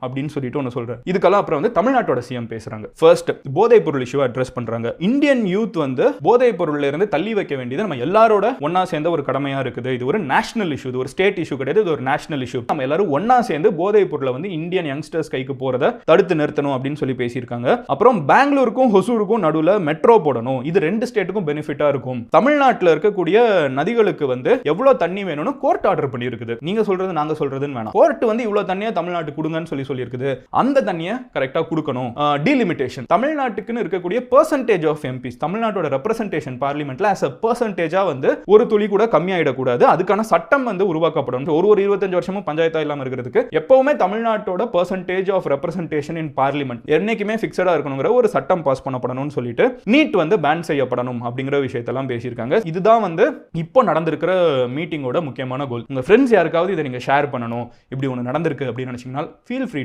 அப்படின்னு சொல்லிட்டு ஒன்று சொல்றாரு. இதுக்கெல்லாம் அப்புறம் வந்து தமிழ்நாட்டோட சிஎம் பேசுறாங்க. ஃபர்ஸ்ட் போதைப் பொருள் இஷ்யூ அட்ரஸ் பண்றாங்க. இந்தியன் யூத் வந்து போதைப் பொருள்ல இருந்து தள்ளி வைக்க வேண்டியது நம்ம எல்லாரோட ஒன்னா சேர்ந்த ஒரு கடமையா இருக்குது. இது ஒரு நேஷனல் இஷ்யூ, இது ஒரு ஸ்டேட் இஷ்யூ கிடையாது, இது ஒரு நேஷனல் இஷ்யூ. நம்ம எல்லாரும் ஒன்னா சேர்ந்து போதைப் பொருளை வந்து இந்தியன் யங்ஸ்டர்ஸ் கைக்கு போறத தடுத்து நிறுத்தணும் அப்படின்னு சொல்லி பேசியிருக்காங்க. அப்புறம் பெங்களூருக்கும் ஹொசூருக்கும் நடுவில் மெட்ரோ போடணும், இது 2 ஸ்டேட்டுக்கும் பெனிஃபிட்டா இருக்கும். தமிழ்நாட்டில் இருக்கக்கூடிய நதிகளுக்கு வந்து எவ்வளவு தண்ணி வேணும்னு கோர்ட் ஆர்டர் பண்ணி இருக்குது. நீங்க சொல்றது நாங்க சொல்றதுன்னு வேணாம், கோர்ட் வந்து இவ்வளவு தண்ணியை தமிழ்நாட்டுக்கு கொடுங்கன்னு சொல்லி இருக்குது. அந்த தண்ணியை கரெக்டா கொடுக்கணும். டீலிமிட்டேஷன், தமிழ்நாட்டுக்குன்னு இருக்கக்கூடிய பெர்சன்டேஜ் ஆஃப் எம்பிஸ், தமிழ்நாட்டோட ரெப்ரசன்டேஷன் பார்லிமெண்ட்ல as a பெர்சன்டேஜா வந்து ஒரு துளி கூட கம்மியாயிடக்கூடாது. அதுக்கான சட்டம் வந்து உருவாக்கப்படும். ஒரு 25 வருஷமும் பஞ்சாயத்தா இல்லாம இருக்கிறதுக்கு எப்பவுமே தமிழ்நாட்டோட percentage of representation in parliament என்னைக்குமே ஃபிக்ஸடா இருக்கணுங்கிற ஒரு சட்டம் பாஸ் பண்ணப்படணும்னு சொல்லிட்டு நீட் வந்து பேன் செய்யப்படணும் அப்படிங்கிற விஷயத்தெல்லாம் பேசியிருக்காங்க. இதுதான் வந்து இப்போ நடந்திருக்கிற மீட்டிங்கோட முக்கியமான கோல். உங்க ஃப்ரெண்ட்ஸ் யாருக்காவது இதை நீங்க ஷேர் பண்ணணும், இப்படி ஒன்று நடந்திருக்கு அப்படின்னு நினைச்சீங்கன்னா ஃபீல் ஃப்ரீ